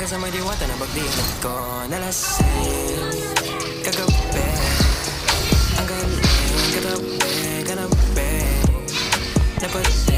sa may diwata na pagdiingat ko nalasing kagabi. Ang galing katabi, kanabi napatid